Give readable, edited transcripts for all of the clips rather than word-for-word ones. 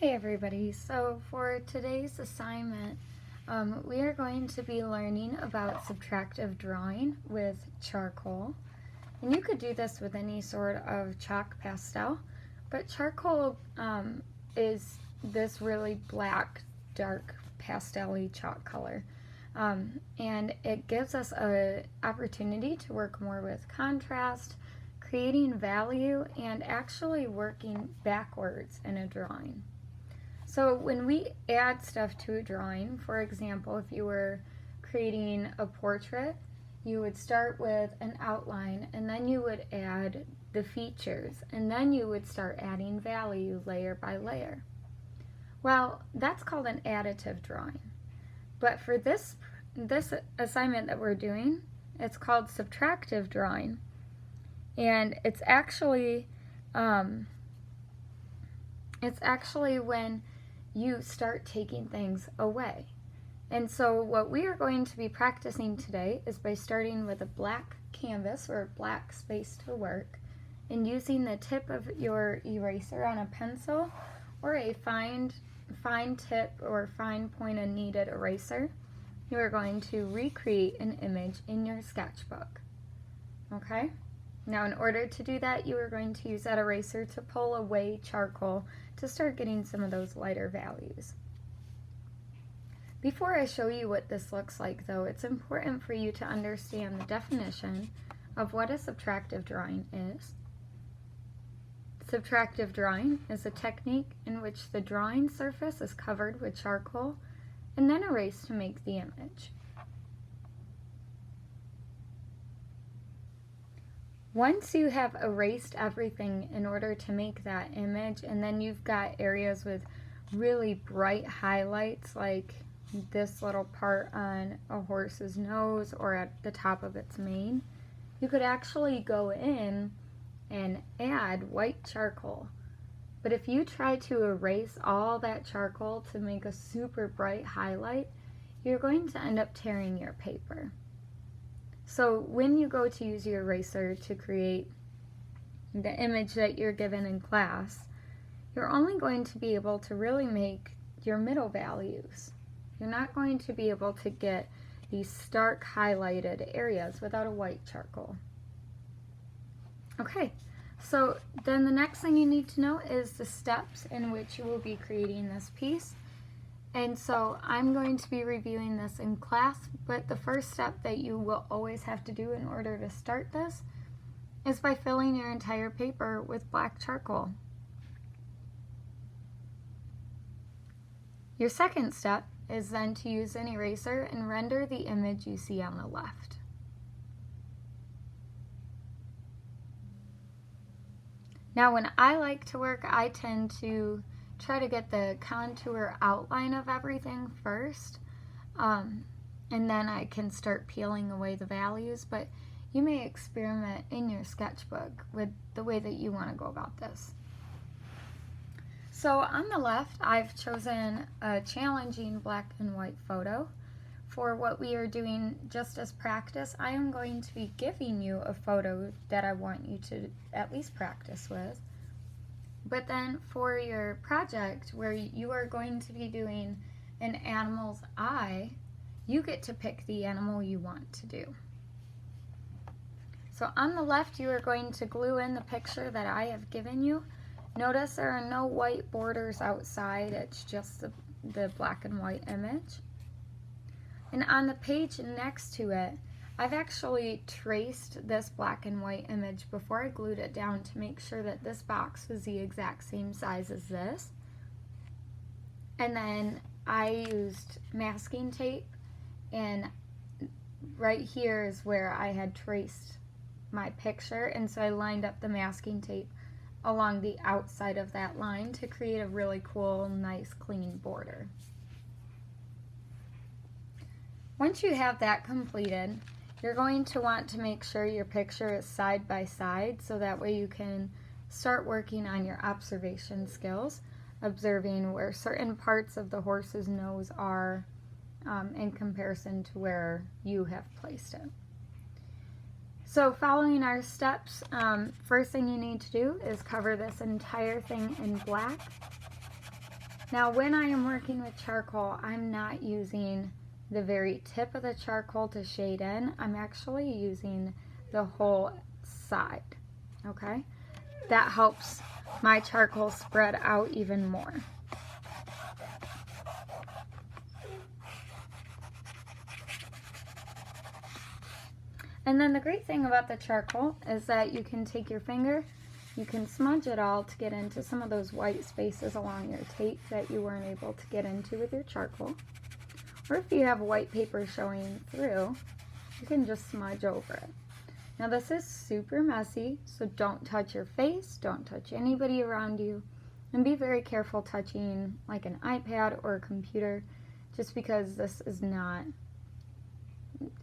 Hey everybody, so for today's assignment, we are going to be learning about subtractive drawing with charcoal. And you could do this with any sort of chalk pastel, but charcoal is this really black, dark, pastel-y chalk color. And it gives us an opportunity to work more with contrast, creating value, and actually working backwards in a drawing. So when we add stuff to a drawing, for example, if you were creating a portrait, you would start with an outline and then you would add the features and then you would start adding value layer by layer. Well, that's called an additive drawing. But for this assignment that we're doing, it's called subtractive drawing. And it's actually when you start taking things away. And so what we are going to be practicing today is by starting with a black canvas or a black space to work and using the tip of your eraser on a pencil or a fine tip or fine pointed kneaded eraser. You are going to recreate an image in your sketchbook. Okay? Now in order to do that, you are going to use that eraser to pull away charcoal to start getting some of those lighter values. Before I show you what this looks like though, it's important for you to understand the definition of what a subtractive drawing is. Subtractive drawing is a technique in which the drawing surface is covered with charcoal and then erased to make the image. Once you have erased everything in order to make that image, and then you've got areas with really bright highlights like this little part on a horse's nose or at the top of its mane, you could actually go in and add white charcoal. But if you try to erase all that charcoal to make a super bright highlight, you're going to end up tearing your paper. So when you go to use your eraser to create the image that you're given in class, you're only going to be able to really make your middle values. You're not going to be able to get these stark highlighted areas without a white charcoal. Okay, so then the next thing you need to know is the steps in which you will be creating this piece. And so I'm going to be reviewing this in class, but the first step that you will always have to do in order to start this is by filling your entire paper with black charcoal. Your second step is then to use an eraser and render the image you see on the left. Now when I like to work, I tend to try to get the contour outline of everything first, and then I can start peeling away the values, but you may experiment in your sketchbook with the way that you want to go about this. So on the left, I've chosen a challenging black and white photo. For what we are doing just as practice, I am going to be giving you a photo that I want you to at least practice with. But then for your project where you are going to be doing an animal's eye, you get to pick the animal you want to do. So on the left, you are going to glue in the picture that I have given you. Notice there are no white borders outside, it's just the black and white image. And on the page next to it, I've actually traced this black and white image before I glued it down to make sure that this box was the exact same size as this. And then I used masking tape, and right here is where I had traced my picture, and so I lined up the masking tape along the outside of that line to create a really cool, nice, clean border. Once you have that completed, you're going to want to make sure your picture is side by side so that way you can start working on your observation skills, observing where certain parts of the horse's nose are in comparison to where you have placed it. So following our steps, first thing you need to do is cover this entire thing in black. Now when I am working with charcoal, I'm not using the very tip of the charcoal to shade in. I'm actually using the whole side, okay? That helps my charcoal spread out even more. And then the great thing about the charcoal is that you can take your finger, you can smudge it all to get into some of those white spaces along your tape that you weren't able to get into with your charcoal. Or if you have white paper showing through, you can just smudge over it. Now this is super messy, so don't touch your face, don't touch anybody around you, and be very careful touching like an iPad or a computer, just because this is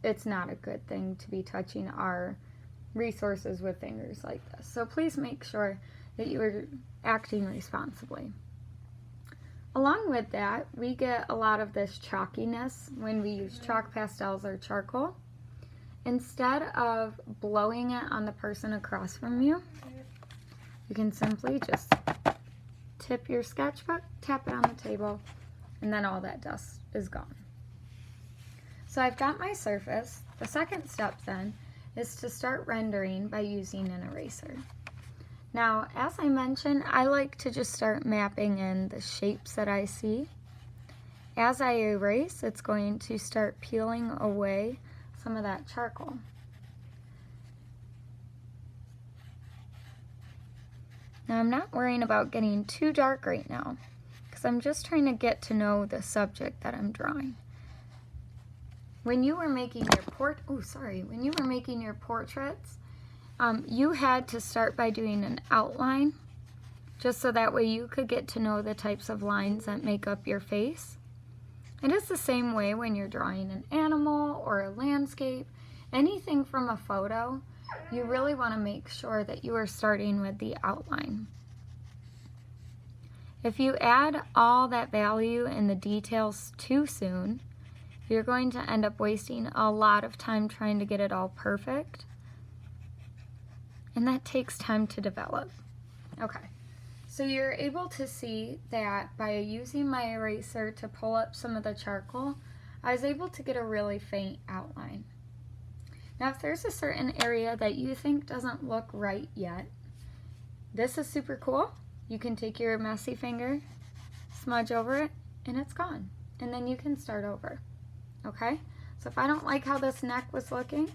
it's not a good thing to be touching our resources with fingers like this. So please make sure that you are acting responsibly. Along with that, we get a lot of this chalkiness when we use chalk pastels or charcoal. Instead of blowing it on the person across from you, you can simply just tip your sketchbook, tap it on the table, and then all that dust is gone. So I've got my surface. The second step then is to start rendering by using an eraser. Now, as I mentioned, I like to just start mapping in the shapes that I see. As I erase, it's going to start peeling away some of that charcoal. Now, I'm not worrying about getting too dark right now, because I'm just trying to get to know the subject that I'm drawing. When you were making your portraits, you had to start by doing an outline, just so that way you could get to know the types of lines that make up your face. It is the same way when you're drawing an animal or a landscape, anything from a photo. You really want to make sure that you are starting with the outline. If you add all that value and the details too soon, you're going to end up wasting a lot of time trying to get it all perfect. And that takes time to develop. Okay, so you're able to see that by using my eraser to pull up some of the charcoal, I was able to get a really faint outline. Now, if there's a certain area that you think doesn't look right yet, this is super cool. You can take your messy finger, smudge over it, and it's gone. And then you can start over. Okay, so if I don't like how this neck was looking,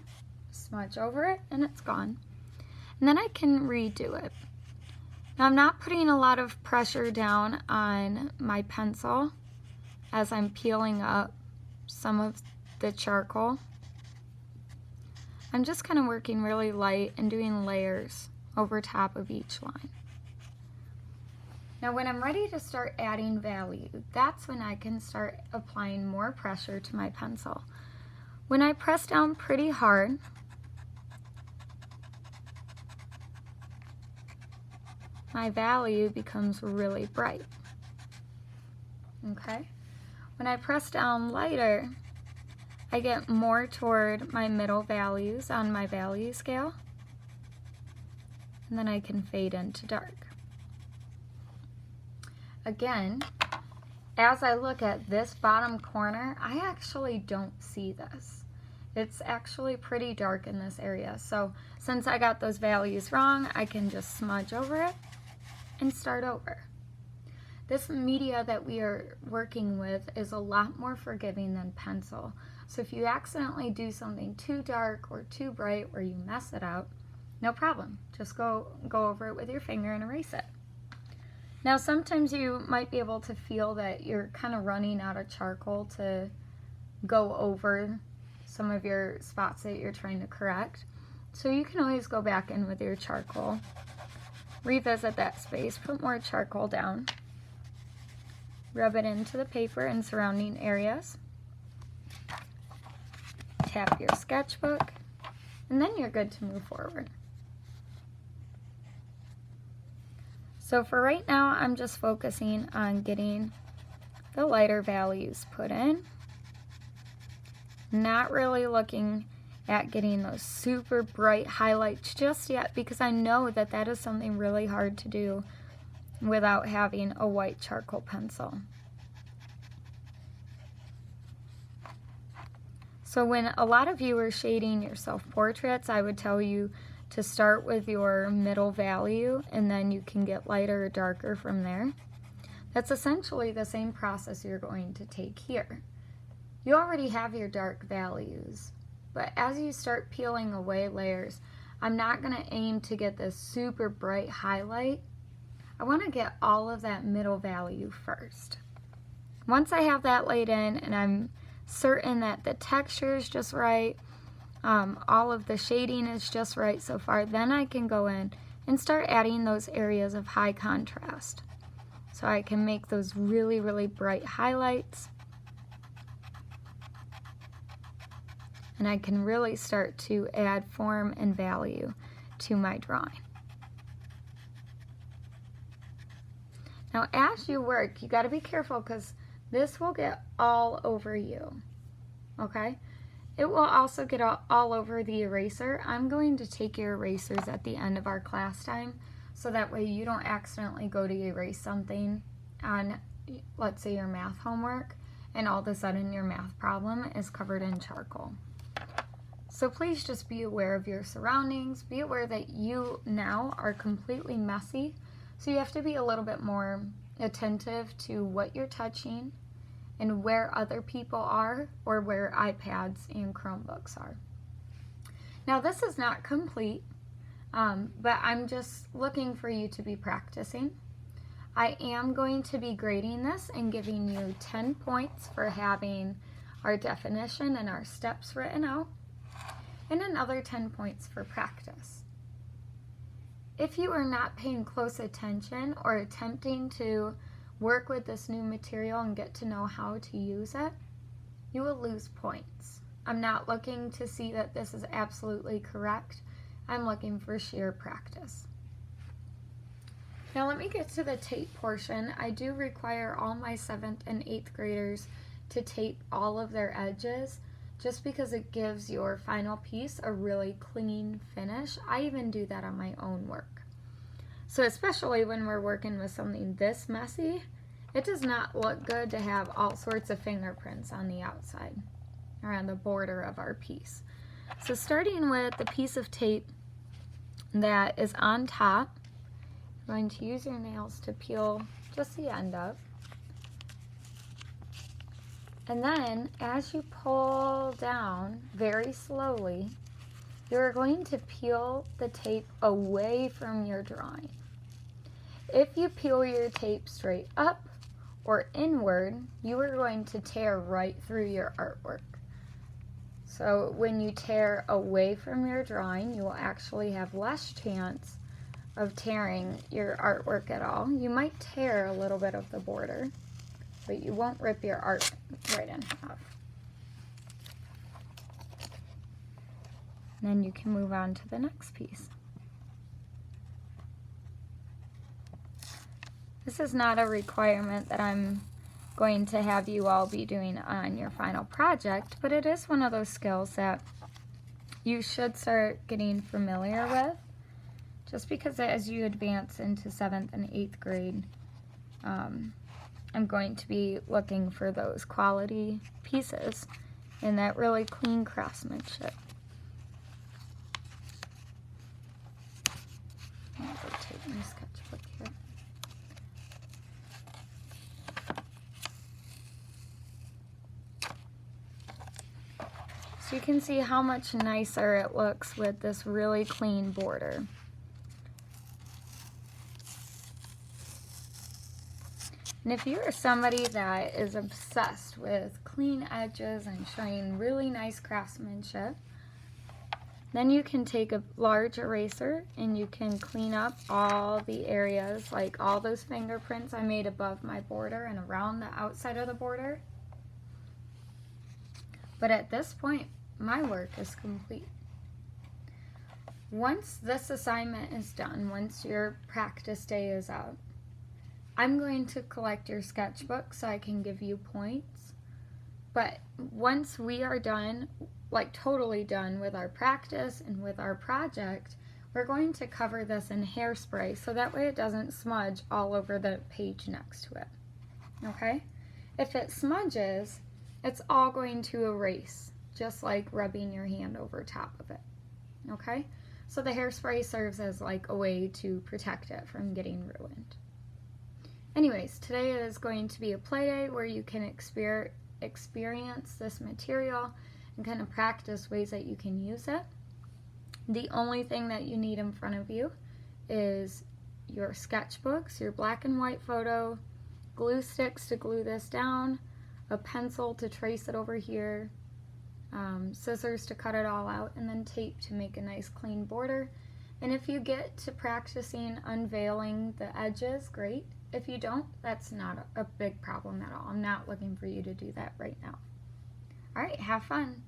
smudge over it and it's gone. And then I can redo it. Now I'm not putting a lot of pressure down on my pencil as I'm peeling up some of the charcoal. I'm just kind of working really light and doing layers over top of each line. Now when I'm ready to start adding value, that's when I can start applying more pressure to my pencil. When I press down pretty hard, my value becomes really bright. Okay? When I press down lighter, I get more toward my middle values on my value scale, and then I can fade into dark. Again, as I look at this bottom corner, I actually don't see this. It's actually pretty dark in this area. So since I got those values wrong, I can just smudge over it and start over. This media that we are working with is a lot more forgiving than pencil. So if you accidentally do something too dark or too bright or you mess it up, no problem. Just go over it with your finger and erase it. Now sometimes you might be able to feel that you're kind of running out of charcoal to go over some of your spots that you're trying to correct. So you can always go back in with your charcoal, revisit that space, put more charcoal down, rub it into the paper and surrounding areas, tap your sketchbook, and then you're good to move forward. So for right now, I'm just focusing on getting the lighter values put in. Not really looking at getting those super bright highlights just yet, because I know that that is something really hard to do without having a white charcoal pencil. So when a lot of you are shading your self-portraits, I would tell you to start with your middle value, and then you can get lighter or darker from there. That's essentially the same process you're going to take here. You already have your dark values, but as you start peeling away layers, I'm not going to aim to get this super bright highlight. I want to get all of that middle value first. Once I have that laid in and I'm certain that the texture is just right, all of the shading is just right so far, then I can go in and start adding those areas of high contrast. So I can make those really, really bright highlights. And I can really start to add form and value to my drawing. Now as you work, you got to be careful because this will get all over you, okay? It will also get all over the eraser. I'm going to take your erasers at the end of our class time, so that way you don't accidentally go to erase something on, let's say, your math homework, and all of a sudden your math problem is covered in charcoal. So please just be aware of your surroundings. Be aware that you now are completely messy, so you have to be a little bit more attentive to what you're touching and where other people are, or where iPads and Chromebooks are. Now this is not complete, but I'm just looking for you to be practicing. I am going to be grading this and giving you 10 points for having our definition and our steps written out, and another 10 points for practice. If you are not paying close attention or attempting to work with this new material and get to know how to use it, you will lose points. I'm not looking to see that this is absolutely correct. I'm looking for sheer practice. Now let me get to the tape portion. I do require all my 7th and 8th graders to tape all of their edges, just because it gives your final piece a really clean finish. I even do that on my own work. So especially when we're working with something this messy, it does not look good to have all sorts of fingerprints on the outside or on the border of our piece. So starting with the piece of tape that is on top, you're going to use your nails to peel just the end of. And then as you pull down very slowly, you're going to peel the tape away from your drawing. If you peel your tape straight up or inward, you are going to tear right through your artwork. So when you tear away from your drawing, you will actually have less chance of tearing your artwork at all. You might tear a little bit of the border, but you won't rip your art right in half. And then you can move on to the next piece. This is not a requirement that I'm going to have you all be doing on your final project, but it is one of those skills that you should start getting familiar with, just because as you advance into 7th and 8th grade, I'm going to be looking for those quality pieces and that really clean craftsmanship. I'm going to take my sketchbook here. So you can see how much nicer it looks with this really clean border. And if you are somebody that is obsessed with clean edges and showing really nice craftsmanship, then you can take a large eraser and you can clean up all the areas, like all those fingerprints I made above my border and around the outside of the border. But at this point, my work is complete. Once this assignment is done, once your practice day is out, I'm going to collect your sketchbook so I can give you points. But once we are done, like totally done with our practice and with our project, we're going to cover this in hairspray so that way it doesn't smudge all over the page next to it. Okay? If it smudges, it's all going to erase, just like rubbing your hand over top of it. Okay? So the hairspray serves as like a way to protect it from getting ruined. Anyways, today is going to be a play day where you can experience this material and kind of practice ways that you can use it. The only thing that you need in front of you is your sketchbooks, your black and white photo, glue sticks to glue this down, a pencil to trace it over here, scissors to cut it all out, and then tape to make a nice clean border. And if you get to practicing unveiling the edges, great. If you don't, that's not a big problem at all. I'm not looking for you to do that right now. All right, have fun.